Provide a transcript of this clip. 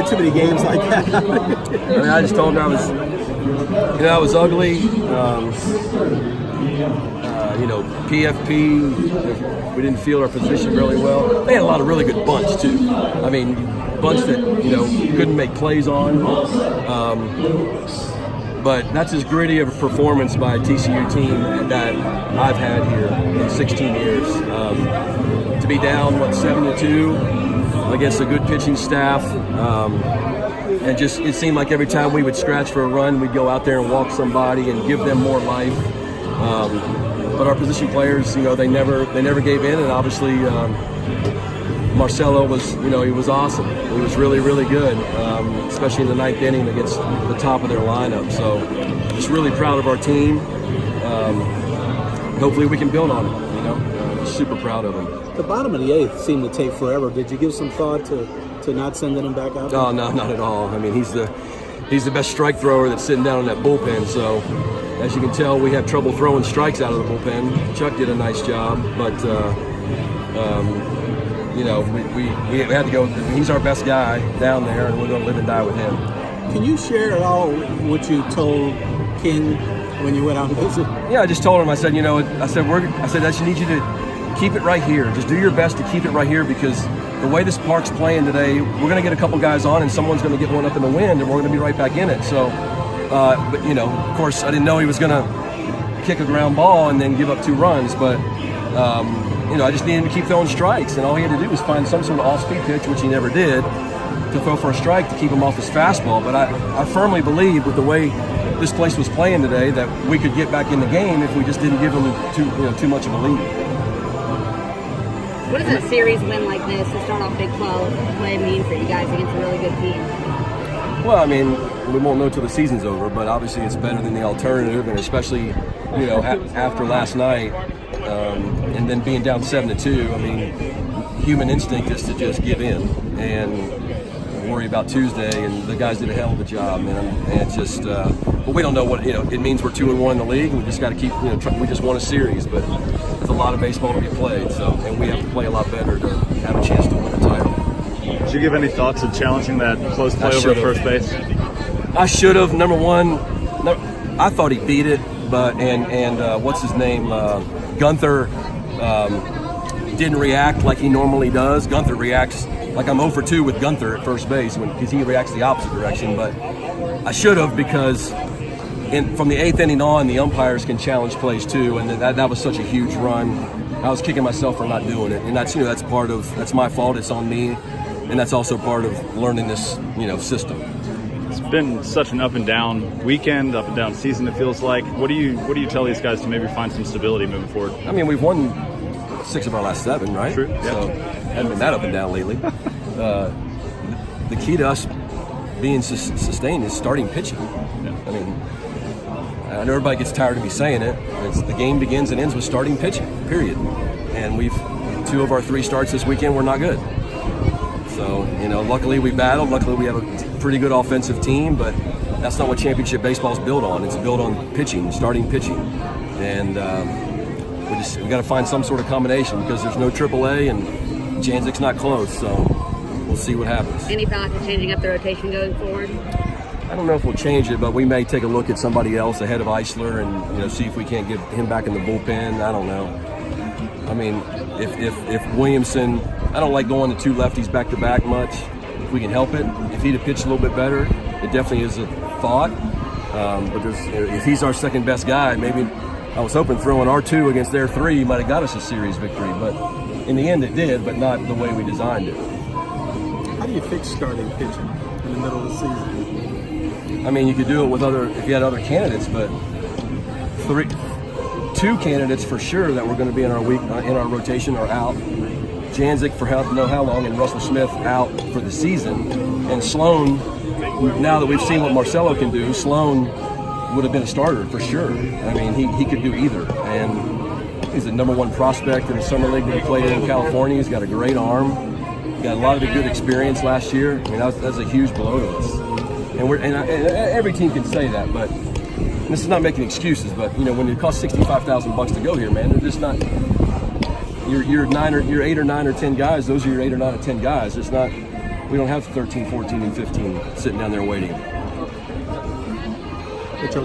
been too many games like that. I mean, I just told him I was ugly. PFP, we didn't feel our position really well. They had a lot of really good bunch too. I mean, bunch that couldn't make plays on. But that's as gritty of a performance by a TCU team that I've had here in 16 years. To be down 7-2 against a good pitching staff, and just it seemed like every time we would scratch for a run, we'd go out there and walk somebody and give them more life. But our position players, they never gave in, and obviously Marcelo was, he was awesome. He was really, really good, especially in the ninth inning against the top of their lineup. So just really proud of our team. Hopefully we can build on it, super proud of them. The bottom of the eighth seemed to take forever. Did you give some thought to not sending him back out? Oh, no, not at all. I mean, he's the best strike thrower that's sitting down in that bullpen. So as you can tell, we have trouble throwing strikes out of the bullpen. Chuck did a nice job, but we had to go. He's our best guy down there, and we're going to live and die with him. Can you share at all what you told King when you went out and visit? Yeah, I just told him. I said, I just need you to keep it right here. Just do your best to keep it right here, because the way this park's playing today, we're going to get a couple guys on, and someone's going to get one up in the wind, and we're going to be right back in it. So, but of course, I didn't know he was going to kick a ground ball and then give up 2 runs, but. I just needed him to keep throwing strikes, and all he had to do was find some sort of off-speed pitch, which he never did, to throw for a strike to keep him off his fastball. But I firmly believe, with the way this place was playing today, that we could get back in the game if we just didn't give him too much of a lead. What does a series win like this to start off Big 12 play mean for you guys against a really good team? Well, I mean, we won't know till the season's over, but obviously it's better than the alternative, and especially after last night. And then being down 7-2, I mean, human instinct is to just give in and worry about Tuesday. And the guys did a hell of a job, man. And it's just, but we don't know what it means. We're 2-1 in the league, and we just got to keep. We just won a series, but there's a lot of baseball to be played. So, and we have to play a lot better to have a chance to win a title. Did you give any thought to challenging that close play over at first base? I should have. Number one, I thought he beat it, but and what's his name? Gunther didn't react like he normally does. Gunther reacts like I'm 0 for 2 with Gunther at first base because he reacts the opposite direction. But I should have, because from the 8th inning on, the umpires can challenge plays too, and that was such a huge run. I was kicking myself for not doing it, and that's that's my fault. It's on me, and that's also part of learning this system. It's been such an up and down weekend, up and down season. It feels like. What do you tell these guys to maybe find some stability moving forward? I mean, we've won 6 of our last 7, right? True. Yeah. So haven't been that up and down lately. The key to us being sustained is starting pitching. Yeah. I mean, I know everybody gets tired of me saying it. The game begins and ends with starting pitching. Period. And 2 of our 3 starts this weekend were not good. So, luckily we battled. Luckily we have a pretty good offensive team, but that's not what championship baseball is built on. It's built on pitching, starting pitching. And we got to find some sort of combination, because there's no AAA and Janzik's not close. So we'll see what happens. Any thought to changing up the rotation going forward? I don't know if we'll change it, but we may take a look at somebody else ahead of Eisler and see if we can't get him back in the bullpen. I don't know. I mean, if Williamson, I don't like going to 2 lefties back-to-back much. If we can help it, if he'd have pitched a little bit better, it definitely is a thought. But if he's our second best guy, maybe I was hoping throwing our 2 against their 3 might have got us a series victory. But in the end, it did, but not the way we designed it. How do you fix starting pitching in the middle of the season? I mean, you could do it with if you had other candidates, but 2 candidates for sure that were going to be in our rotation are out. Janzik for how long, and Russell Smith out for the season. And Sloan, now that we've seen what Marcelo can do, Sloan would have been a starter for sure. I mean, he could do either. And he's the #1 prospect in the summer league that he played in California. He's got a great arm. He got a lot of good experience last year. I mean, that's a huge blow to us. And every team can say that, but this is not making excuses. But when it costs $65,000 to go here, man, they're just not. You're 8 or 9 or 10 guys. Those are your 8 or 9 or 10 guys. It's not. We don't have 13, 14, and 15 sitting down there waiting. But your